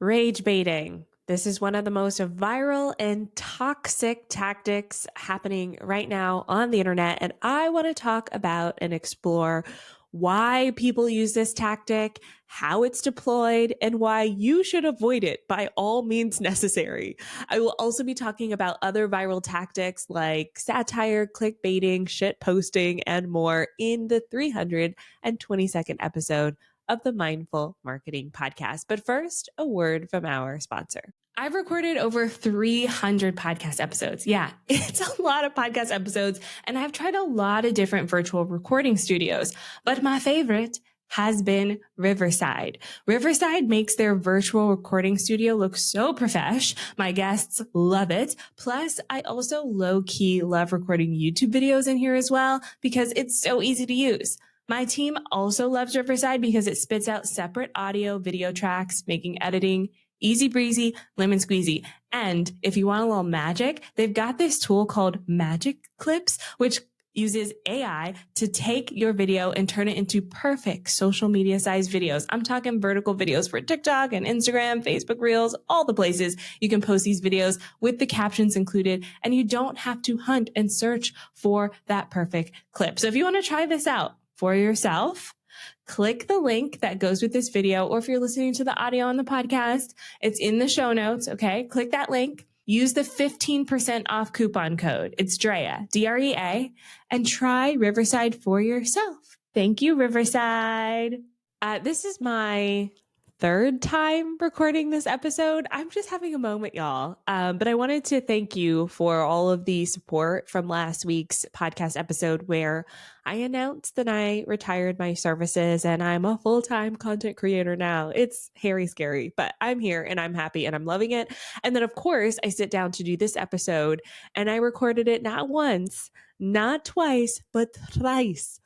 Rage baiting. This is one of the most viral and toxic tactics happening right now on the internet. And I want to talk about and explore why people use this tactic, how it's deployed, and why you should avoid it by all means necessary. I will also be talking about other viral tactics like satire, clickbaiting, shit posting, and more in the 322nd episode of the Mindful Marketing Podcast. But first, a word from our sponsor. I've recorded over 300 podcast episodes. Yeah, it's a lot of podcast episodes, and I've tried a lot of different virtual recording studios, but my favorite has been Riverside. Riverside makes their virtual recording studio look so profesh. My guests love it. Plus, I also low-key love recording YouTube videos in here as well because it's so easy to use. My team also loves Riverside because it spits out separate audio video tracks, making editing easy breezy, lemon squeezy. And if you want a little magic, they've got this tool called Magic Clips, which uses AI to take your video and turn it into perfect social media sized videos. I'm talking vertical videos for TikTok and Instagram, Facebook Reels, all the places you can post these videos with the captions included, and you don't have to hunt and search for that perfect clip. So if you want to try this out for yourself, click the link that goes with this video, or if you're listening to the audio on the podcast, it's in the show notes, okay? Click that link. Use the 15% off coupon code. It's Drea, D-R-E-A, and try Riverside for yourself. Thank you, Riverside. This is my third time recording this episode. I'm just having a moment, y'all. But I wanted to thank you for all of the support from last week's podcast episode where I announced that I retired my services and I'm a full-time content creator now. It's hairy scary, but I'm here and I'm happy and I'm loving it. And then of course I sit down to do this episode and I recorded it not once, not twice, but thrice.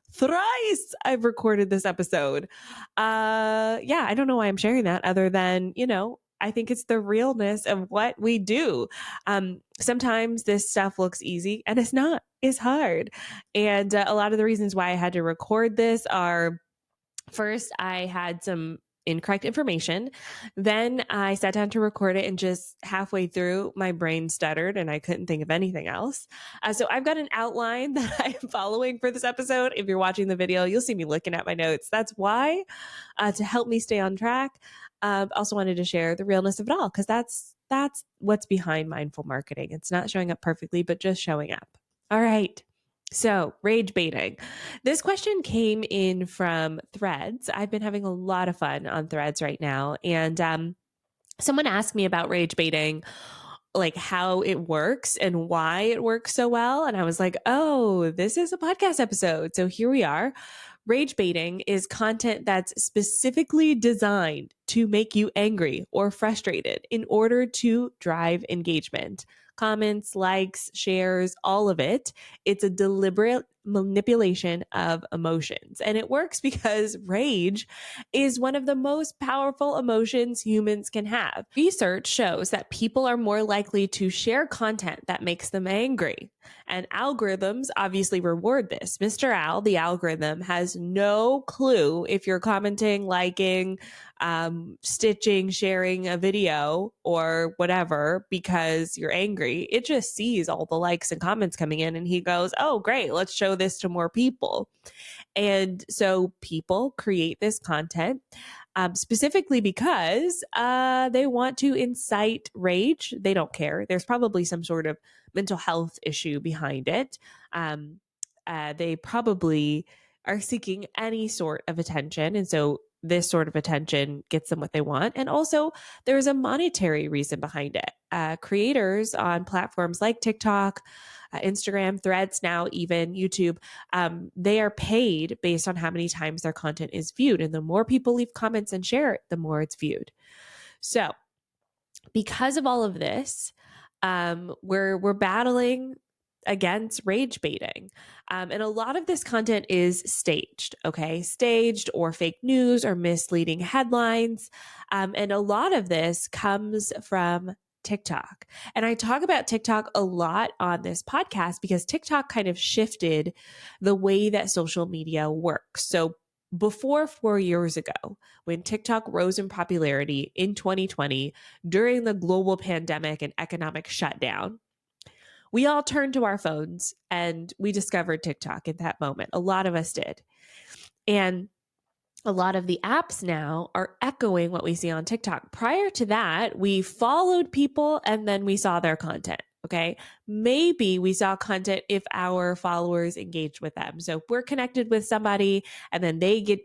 I've recorded this episode. Yeah, I don't know why I'm sharing that other than, I think it's the realness of what we do. Sometimes this stuff looks easy and it's not. It's hard. And a lot of the reasons why I had to record this are, first, I had some incorrect information. Then I sat down to record it and just halfway through my brain stuttered and I couldn't think of anything else. So I've got an outline that I'm following for this episode. If you're watching the video, you'll see me looking at my notes. That's why, to help me stay on track. Also wanted to share the realness of it all because that's what's behind mindful marketing. It's not showing up perfectly, but just showing up. All right. So rage baiting. This question came in from Threads. I've been having a lot of fun on Threads right now. And someone asked me about rage baiting, like how it works and why it works so well. And I was like, oh, this is a podcast episode. So here we are. Rage baiting is content that's specifically designed to make you angry or frustrated in order to drive engagement. Comments, likes, shares, all of it. It's a deliberate manipulation of emotions. And it works because rage is one of the most powerful emotions humans can have. Research shows that people are more likely to share content that makes them angry. And algorithms obviously reward this. Mr. Al, the algorithm, has no clue if you're commenting, liking, stitching, sharing a video or whatever because you're angry. It just sees all the likes and comments coming in and he goes, oh, great, let's show this to more people. And so people create this content specifically because they want to incite rage. They don't care. There's probably some sort of mental health issue behind it. They probably are seeking any sort of attention. And so this sort of attention gets them what they want. And also there's a monetary reason behind it. Creators on platforms like TikTok, Instagram, Threads, now even YouTube, they are paid based on how many times their content is viewed. And the more people leave comments and share it, the more it's viewed. So because of all of this, we're battling against rage baiting. And a lot of this content is staged, okay? Staged or fake news or misleading headlines. And a lot of this comes from TikTok. And I talk about TikTok a lot on this podcast because TikTok kind of shifted the way that social media works. So before 4 years ago, when TikTok rose in popularity in 2020 during the global pandemic and economic shutdown, we all turned to our phones and we discovered TikTok at that moment. A lot of us did. And a lot of the apps now are echoing what we see on TikTok. Prior to that, we followed people and then we saw their content. Okay. Maybe we saw content if our followers engaged with them. So if we're connected with somebody and then they get,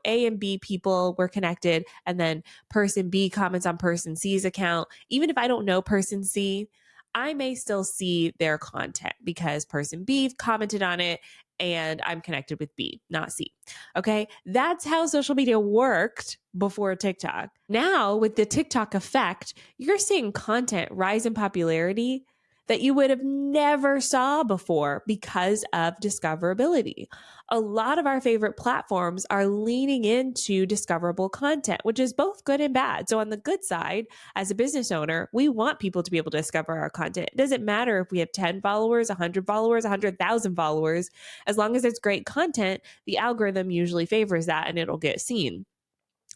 A and B people, we're connected, and then person B comments on person C's account. Even if I don't know person C, I may still see their content because person B commented on it and I'm connected with B, not C. Okay. That's how social media worked before TikTok. Now, with the TikTok effect, you're seeing content rise in popularity that you would have never saw before because of discoverability. A lot of our favorite platforms are leaning into discoverable content, which is both good and bad. So on the good side, as a business owner, we want people to be able to discover our content. It doesn't matter if we have 10 followers, 100 followers, 100,000 followers. As long as it's great content, the algorithm usually favors that and it'll get seen.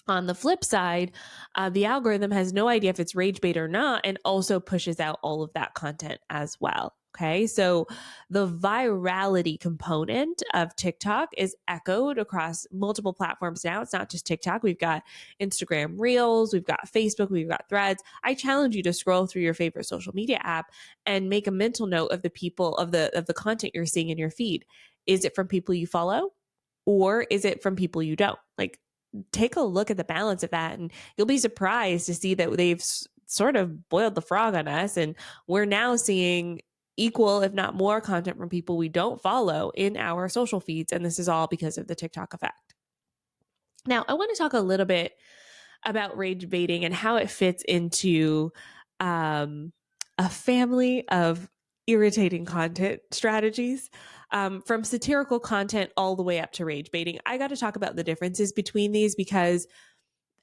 On the flip side, the algorithm has no idea if it's rage bait or not and also pushes out all of that content as well. Okay. So the virality component of TikTok is echoed across multiple platforms now. It's not just TikTok. We've got Instagram Reels, we've got Facebook, we've got Threads. I challenge you to scroll through your favorite social media app and make a mental note of the people of the content you're seeing in your feed. Is it from people you follow or is it from people you don't? Like, take a look at the balance of that and you'll be surprised to see that they've sort of boiled the frog on us. And we're now seeing equal, if not more, content from people we don't follow in our social feeds. And this is all because of the TikTok effect. Now, I want to talk a little bit about rage baiting and how it fits into a family of irritating content strategies, from satirical content all the way up to rage baiting. I got to talk about the differences between these because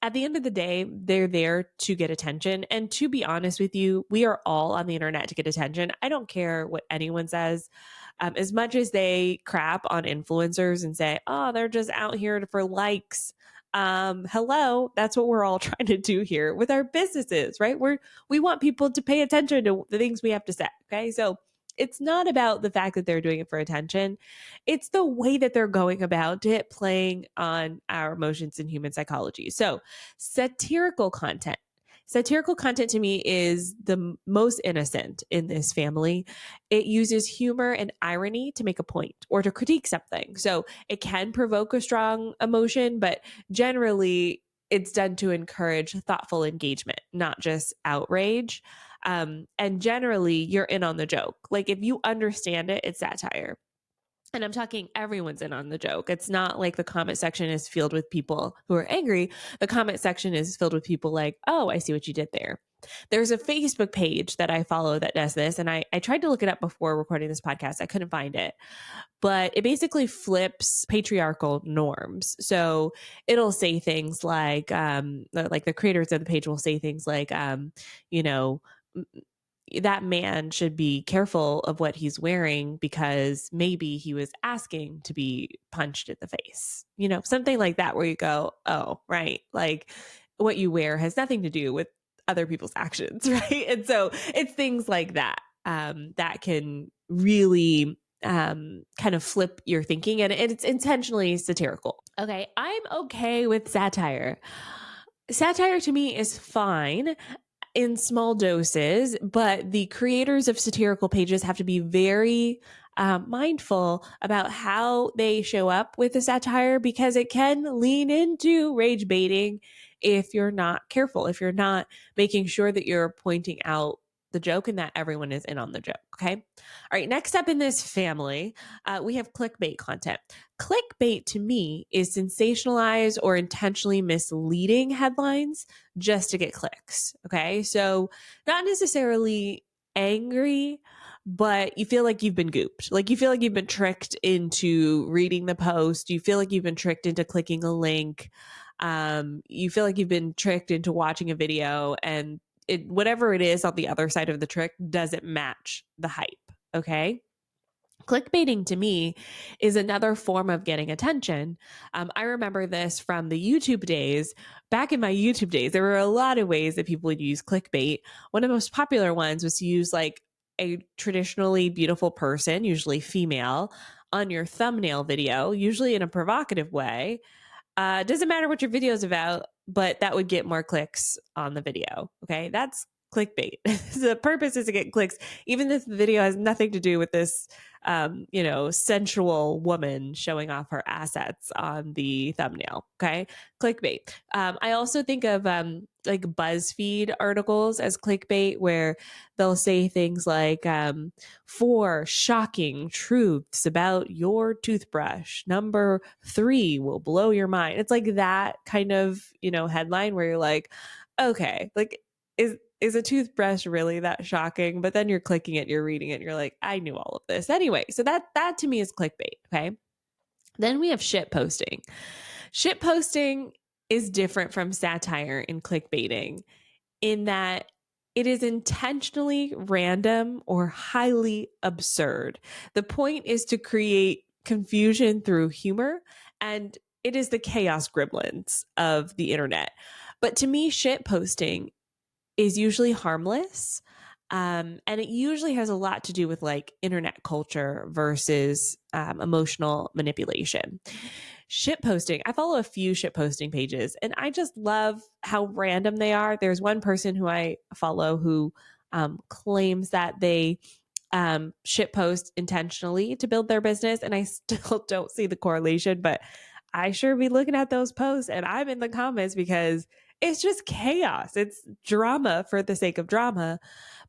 at the end of the day, they're there to get attention. And to be honest with you, we are all on the internet to get attention. I don't care what anyone says. As much as they crap on influencers and say, oh, they're just out here for likes. Hello, that's what we're all trying to do here with our businesses, right? We want people to pay attention to the things we have to say. Okay. So it's not about the fact that they're doing it for attention. It's the way that they're going about it, playing on our emotions and human psychology. So satirical content. Satirical content to me is the most innocent in this family. It uses humor and irony to make a point or to critique something. So it can provoke a strong emotion, but generally it's done to encourage thoughtful engagement, not just outrage. And generally you're in on the joke. Like if you understand it, it's satire. And I'm talking everyone's in on the joke. It's not like the comment section is filled with people who are angry. The comment section is filled with people like, oh, I see what you did there. There's a Facebook page that I follow that does this. And I tried to look it up before recording this podcast. I couldn't find it. But it basically flips patriarchal norms. So it'll say things like the creators of the page will say things like, you know, that man should be careful of what he's wearing because maybe he was asking to be punched in the face, something like that, where you go, oh, right. Like what you wear has nothing to do with other people's actions. Right. And so it's things like that, that can really, kind of flip your thinking, and it's intentionally satirical. Okay. I'm okay with satire. Satire to me is fine in small doses, but the creators of satirical pages have to be very mindful about how they show up with the satire, because it can lean into rage baiting if you're not careful, if you're not making sure that you're pointing out the joke and that everyone is in on the joke. Okay. All right. Next up in this family, we have clickbait content. Clickbait to me is sensationalized or intentionally misleading headlines just to get clicks. Okay. So not necessarily angry, but you feel like you've been gooped. Like you feel like you've been tricked into reading the post. You feel like you've been tricked into clicking a link. You feel like you've been tricked into watching a video, and whatever it is on the other side of the trick doesn't match the hype. Okay. Clickbaiting to me is another form of getting attention. I remember this from the YouTube days. Back in my YouTube days, there were a lot of ways that people would use clickbait. One of the most popular ones was to use like a traditionally beautiful person, usually female, on your thumbnail video, usually in a provocative way. Doesn't matter what your video is about, but that would get more clicks on the video. Okay. That's clickbait. The purpose is to get clicks, even if the video has nothing to do with this, sensual woman showing off her assets on the thumbnail. Okay. Clickbait. I also think of, like BuzzFeed articles as clickbait where they'll say things like, 4 shocking truths about your toothbrush. Number 3 will blow your mind. It's like that kind of, headline where you're like, okay, like is a toothbrush really that shocking? But then you're clicking it, you're reading it, you're like, I knew all of this. Anyway, so that to me is clickbait, okay? Then we have shit posting. Shit posting is different from satire in clickbaiting in that it is intentionally random or highly absurd. The point is to create confusion through humor, and it is the chaos gremlins of the internet. But to me, shit posting is usually harmless. And it usually has a lot to do with like internet culture versus emotional manipulation. Shit posting, I follow a few shit posting pages and I just love how random they are. There's one person who I follow who claims that they shit post intentionally to build their business. And I still don't see the correlation, but I sure be looking at those posts and I'm in the comments because it's just chaos. It's drama for the sake of drama,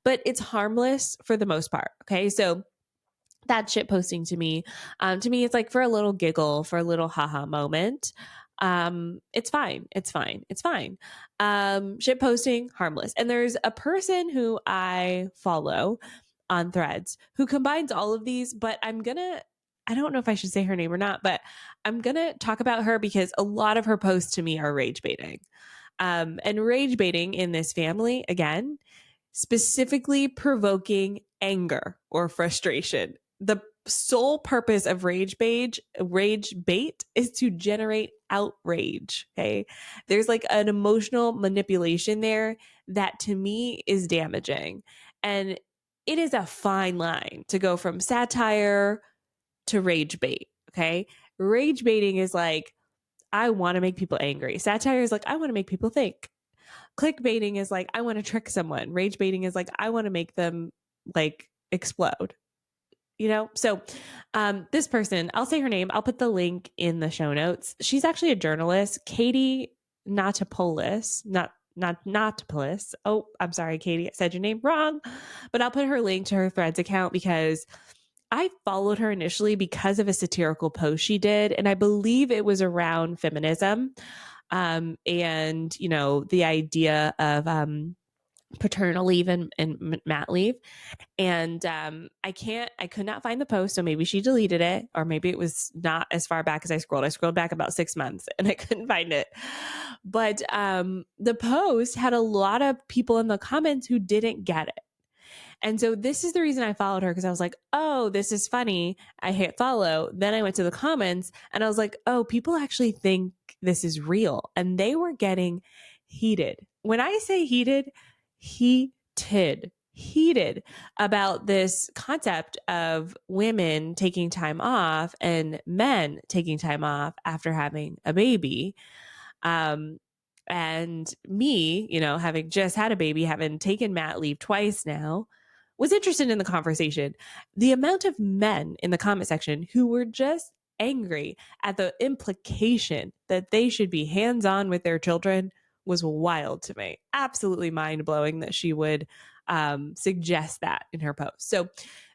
but it's harmless for the most part. Okay. So that shit posting to me, it's like for a little giggle, for a little haha moment. It's fine. It's fine. It's fine. Shit posting, harmless. And there's a person who I follow on Threads who combines all of these, but I don't know if I should say her name or not, but I'm going to talk about her because a lot of her posts to me are rage baiting. And rage baiting in this family, again, specifically provoking anger or frustration. The sole purpose of rage bait is to generate outrage. Okay. There's like an emotional manipulation there that to me is damaging. And it is a fine line to go from satire to rage bait. Okay. Rage baiting is like, I want to make people angry. Satire is like, I want to make people think. Clickbaiting is like, I want to trick someone. Rage baiting is like, I want to make them like explode. So this person, I'll say her name. I'll put the link in the show notes. She's actually a journalist, Katie Notopoulos, Notopoulos. Oh, I'm sorry, Katie. I said your name wrong, but I'll put her link to her Threads account because I followed her initially because of a satirical post she did. And I believe it was around feminism. And, the idea of paternal leave and mat leave. And I could not find the post. So maybe she deleted it, or maybe it was not as far back as I scrolled. I scrolled back about 6 months and I couldn't find it. But the post had a lot of people in the comments who didn't get it. And so this is the reason I followed her, because I was like, oh, this is funny. I hit follow. Then I went to the comments and I was like, oh, people actually think this is real. And they were getting heated. When I say heated about this concept of women taking time off and men taking time off after having a baby. And me, having just had a baby, having taken mat leave twice now, was interested in the conversation. The amount of men in the comment section who were just angry at the implication that they should be hands-on with their children was wild to me. Absolutely mind-blowing that she would suggest that in her post. So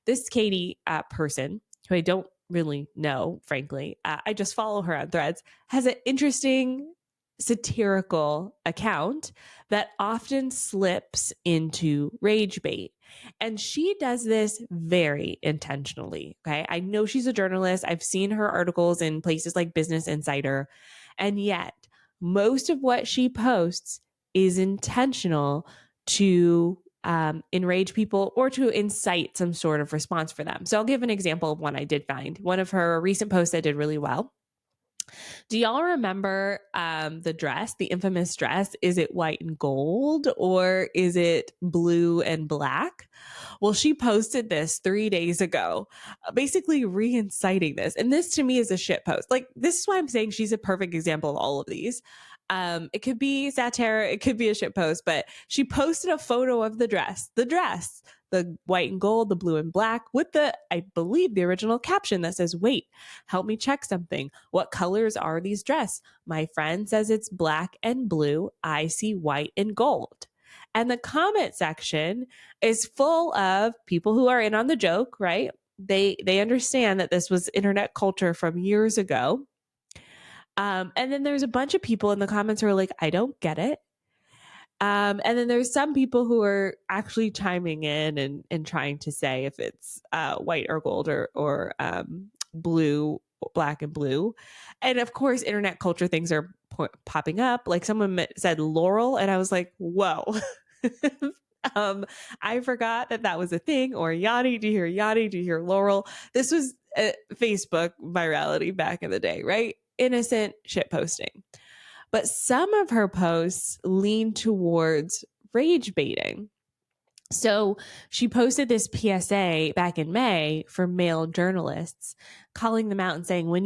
this Katie person, who I don't really know, frankly, I just follow her on Threads, has an interesting satirical account that often slips into rage bait. And she does this very intentionally. Okay. I know she's a journalist. I've seen her articles in places like Business Insider. And yet most of what she posts is intentional to enrage people or to incite some sort of response for them. So I'll give an example of one I did find. One of her recent posts that did really well. Do y'all remember the dress, the infamous dress? Is it white and gold or is it blue and black? Well, she posted this 3 days ago, basically re-inciting this. And this to me is a shit post. Like, this is why I'm saying she's a perfect example of all of these. It could be satire, it could be a shit post, but she posted a photo of the dress, the white and gold, the blue and black, with the, I believe, the original caption that says, "Wait, help me check something. What colors are these dress? My friend says it's black and blue. I see white and gold." And the comment section is full of people who are in on the joke, right? They understand that this was internet culture from years ago. And then there's a bunch of people in the comments who are like, "I don't get it." And then there's some people who are actually chiming in and trying to say if it's white or gold or blue, black and blue. And of course, internet culture things are popping up. Like someone said Laurel, and I was like, whoa. I forgot that was a thing. Or Yanni, do you hear Yanni? Do you hear Laurel? This was Facebook virality back in the day, right? Innocent shit posting. But some of her posts lean towards rage baiting. So she posted this PSA back in May for male journalists, calling them out and saying, when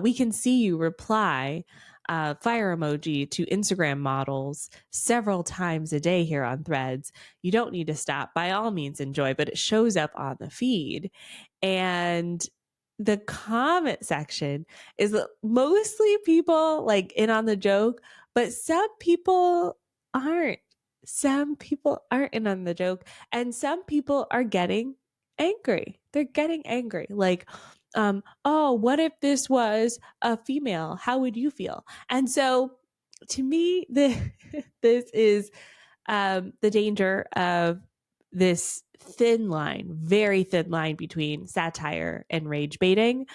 we can see you reply fire emoji to Instagram models several times a day here on Threads. You don't need to stop. By all means, enjoy, but it shows up on the feed. And the comment section is mostly people like in on the joke, but some people aren't. Some people aren't in on the joke, and some people are getting angry. They're getting angry. Like, oh, what if this was a female? How would you feel? And so to me, this is the danger of this thin line, very thin line between satire and rage baiting.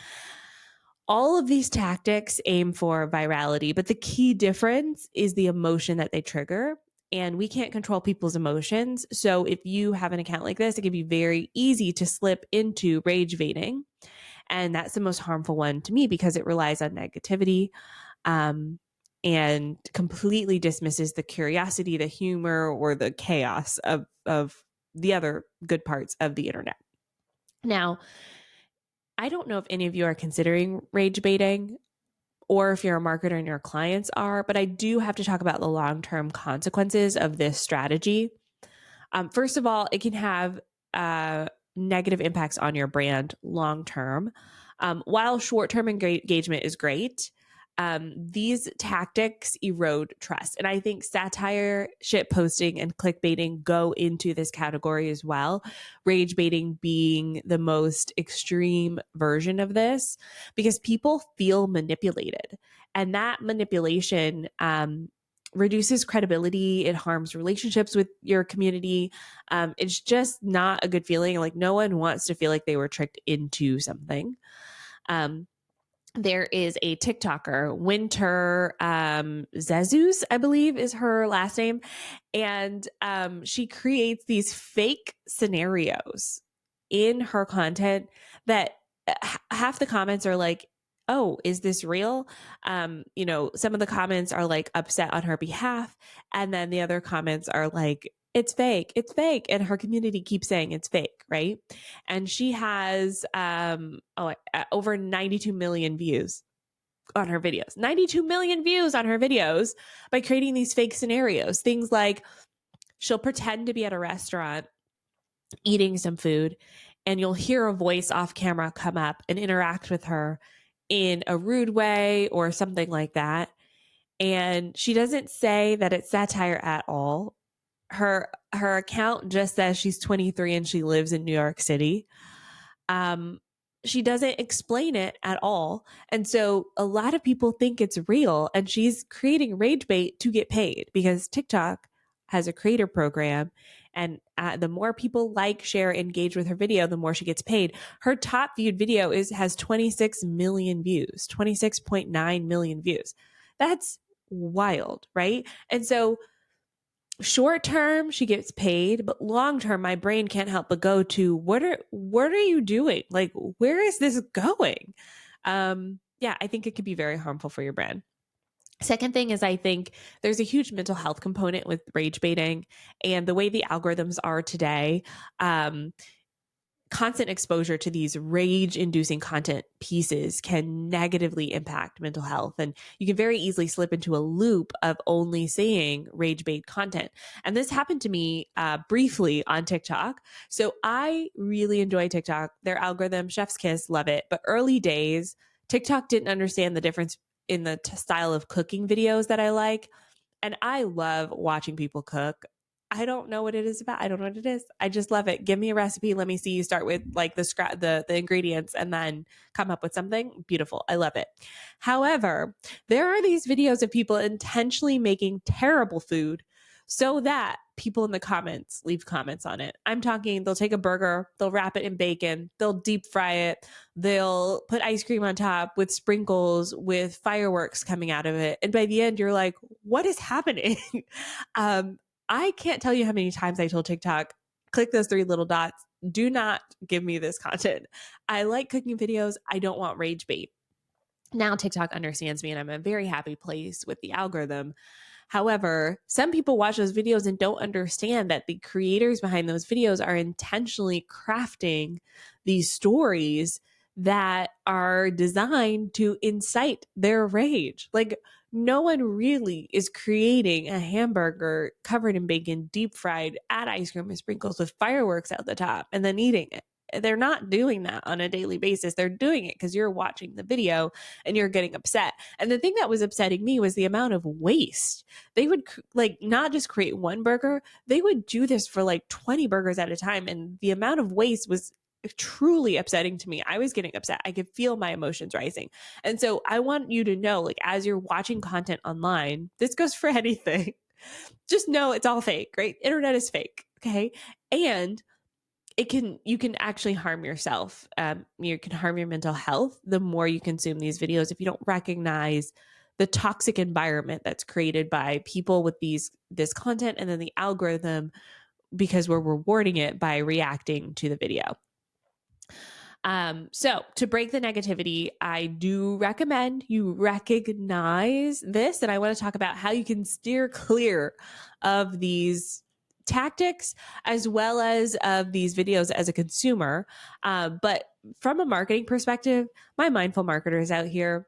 All of these tactics aim for virality, but the key difference is the emotion that they trigger. And we can't control people's emotions. So if you have an account like this, it can be very easy to slip into rage baiting. And that's the most harmful one to me because it relies on negativity and completely dismisses the curiosity, the humor, or the chaos of the other good parts of the internet. Now, I don't know if any of you are considering rage baiting or if you're a marketer and your clients are, but I do have to talk about the long-term consequences of this strategy. First of all, it can have negative impacts on your brand long-term. While short-term engagement is great, these tactics erode trust. And I think satire, shit posting, and clickbaiting go into this category as well. Rage baiting being the most extreme version of this because people feel manipulated. And that manipulation reduces credibility. It harms relationships with your community. It's just not a good feeling. Like no one wants to feel like they were tricked into something. There is a TikToker, Winter Zezus, I believe is her last name. And she creates these fake scenarios in her content that half the comments are like, oh, is this real? Some of the comments are like upset on her behalf. And then the other comments are like, it's fake, it's fake. And her community keeps saying it's fake, right? And she has over 92 million views on her videos. 92 million views on her videos by creating these fake scenarios. Things like she'll pretend to be at a restaurant eating some food, and you'll hear a voice off camera come up and interact with her in a rude way or something like that. And she doesn't say that it's satire at all. Her account just says she's 23 and she lives in New York City. She doesn't explain it at all. And so a lot of people think it's real, and she's creating rage bait to get paid because TikTok has a creator program, and the more people like, share, engage with her video, the more she gets paid. Her top viewed video has 26 million views, 26.9 million views. That's wild, right? And so short term she gets paid, but long term my brain can't help but go to what are you doing? Like, where is this going? Yeah, I think it could be very harmful for your brand. Second thing is, I think there's a huge mental health component with rage baiting and the way the algorithms are today. Constant exposure to these rage inducing content pieces can negatively impact mental health. And you can very easily slip into a loop of only seeing rage bait content. And this happened to me briefly on TikTok. So I really enjoy TikTok. Their algorithm, chef's kiss, love it. But early days, TikTok didn't understand the difference in the style of cooking videos that I like. And I love watching people cook. I don't know what it is about. I don't know what it is. I just love it. Give me a recipe. Let me see you start with like the ingredients and then come up with something beautiful. I love it. However, there are these videos of people intentionally making terrible food so that people in the comments leave comments on it. I'm talking, they'll take a burger, they'll wrap it in bacon, they'll deep fry it, they'll put ice cream on top with sprinkles, with fireworks coming out of it. And by the end, you're like, what is happening? um, I can't tell you how many times I told TikTok, click those three little dots. Do not give me this content. I like cooking videos. I don't want rage bait. Now TikTok understands me and I'm in a very happy place with the algorithm. However, some people watch those videos and don't understand that the creators behind those videos are intentionally crafting these stories that are designed to incite their rage. Like, no one really is creating a hamburger covered in bacon, deep fried, add ice cream and sprinkles with fireworks out the top, and then eating it. They're not doing that on a daily basis. They're doing it because you're watching the video and you're getting upset. And the thing that was upsetting me was the amount of waste. They would like not just create one burger, they would do this for like 20 burgers at a time. And the amount of waste was truly upsetting to me. I was getting upset. I could feel my emotions rising. And so I want you to know, like, as you're watching content online, this goes for anything. Just know it's all fake, right? Internet is fake. Okay. And you can actually harm yourself. You can harm your mental health the more you consume these videos if you don't recognize the toxic environment that's created by people with this content and then the algorithm, because we're rewarding it by reacting to the video. So to break the negativity, I do recommend you recognize this, and I want to talk about how you can steer clear of these tactics as well as of these videos as a consumer. But from a marketing perspective, my mindful marketers out here,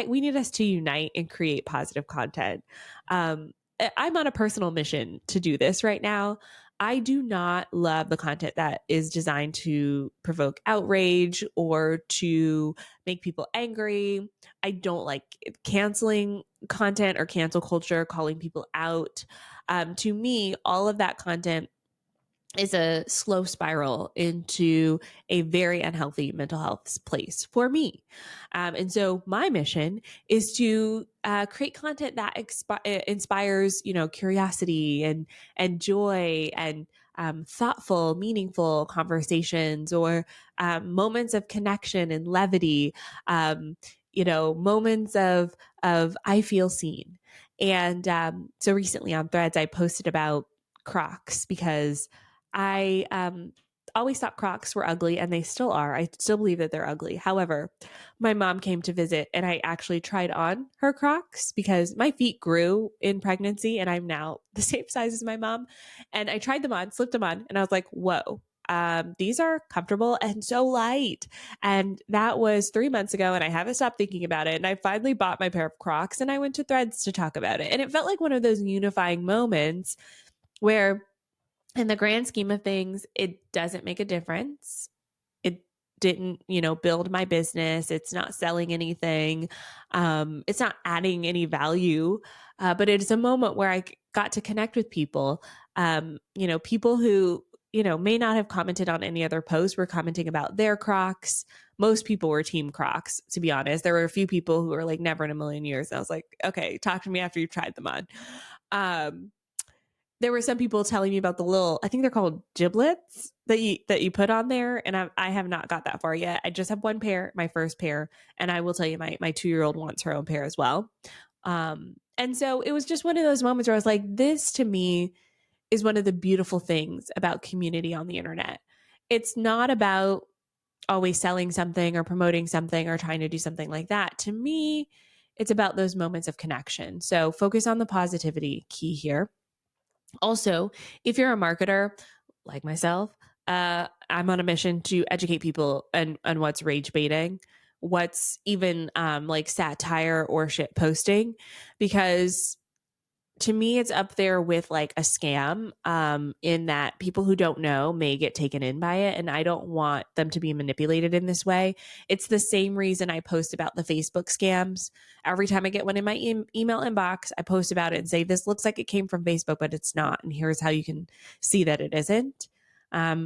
we need us to unite and create positive content. I'm on a personal mission to do this right now. I do not love the content that is designed to provoke outrage or to make people angry. I don't like canceling content or cancel culture, calling people out. To me, all of that content is a slow spiral into a very unhealthy mental health place for me. And so my mission is to create content that inspires, curiosity and joy and thoughtful, meaningful conversations or moments of connection and levity. Moments of I feel seen. And so recently on Threads, I posted about Crocs because I always thought Crocs were ugly, and they still are. I still believe that they're ugly. However, my mom came to visit, and I actually tried on her Crocs because my feet grew in pregnancy, and I'm now the same size as my mom. And I tried them on, slipped them on, and I was like, whoa. These are comfortable and so light. And that was 3 months ago, and I haven't stopped thinking about it. And I finally bought my pair of Crocs, and I went to Threads to talk about it. And it felt like one of those unifying moments where, in the grand scheme of things, it doesn't make a difference. It didn't, build my business. It's not selling anything. It's not adding any value. But it's a moment where I got to connect with people. People who, may not have commented on any other post were commenting about their Crocs. Most people were team Crocs, to be honest. There were a few people who were like, never in a million years. And I was like, okay, talk to me after you've tried them on. There were some people telling me about the little, I think they're called giblets that you put on there. And I have not got that far yet. I just have one pair, my first pair. And I will tell you, my 2-year-old wants her own pair as well. And so it was just one of those moments where I was like, this to me is one of the beautiful things about community on the internet. It's not about always selling something or promoting something or trying to do something like that. To me, it's about those moments of connection. So focus on the positivity, key here. Also, if you're a marketer like myself, I'm on a mission to educate people on what's rage baiting, what's even like satire or shit posting, because to me it's up there with like a scam, in that people who don't know may get taken in by it, and I don't want them to be manipulated in this way. It's the same reason I post about the Facebook scams. Every time I get one in my email inbox, I post about it and say, this looks like it came from Facebook, but it's not, and here's how you can see that it isn't.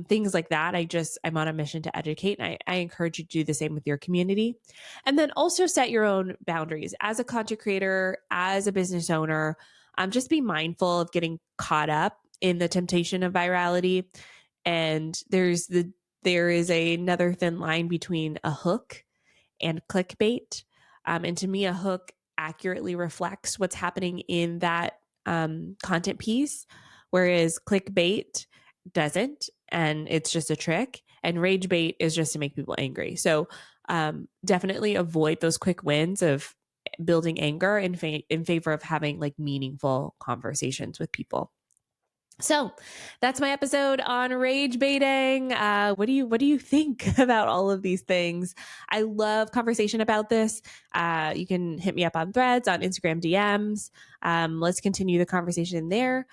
Things like that. I'm on a mission to educate, and I encourage you to do the same with your community. And then also set your own boundaries as a content creator, as a business owner. Just be mindful of getting caught up in the temptation of virality. And there is another thin line between a hook and clickbait. And to me, a hook accurately reflects what's happening in that content piece, whereas clickbait doesn't, and it's just a trick. And rage bait is just to make people angry. So definitely avoid those quick wins of building anger in favor of having like meaningful conversations with people. So that's my episode on rage baiting. What do you think about all of these things? I love conversation about this. You can hit me up on Threads, on Instagram DMs. Let's continue the conversation there.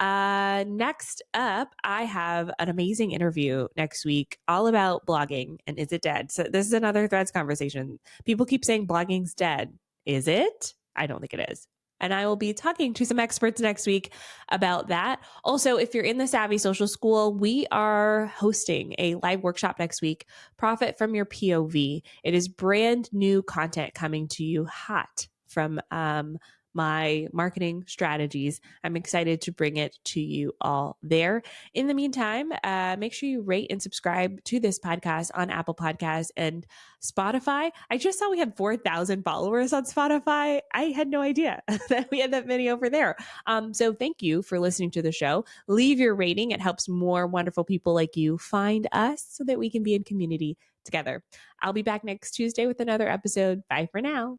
Next up, I have an amazing interview next week all about blogging and is it dead? So this is another Threads conversation. People keep saying blogging's dead. Is it? I don't think it is. And I will be talking to some experts next week about that. Also, if you're in the Savvy Social School, we are hosting a live workshop next week, Profit from Your POV. It is brand new content coming to you hot from my marketing strategies. I'm excited to bring it to you all there. In the meantime, make sure you rate and subscribe to this podcast on Apple Podcasts and Spotify. I just saw we had 4,000 followers on Spotify. I had no idea that we had that many over there. So thank you for listening to the show. Leave your rating. It helps more wonderful people like you find us so that we can be in community together. I'll be back next Tuesday with another episode. Bye for now.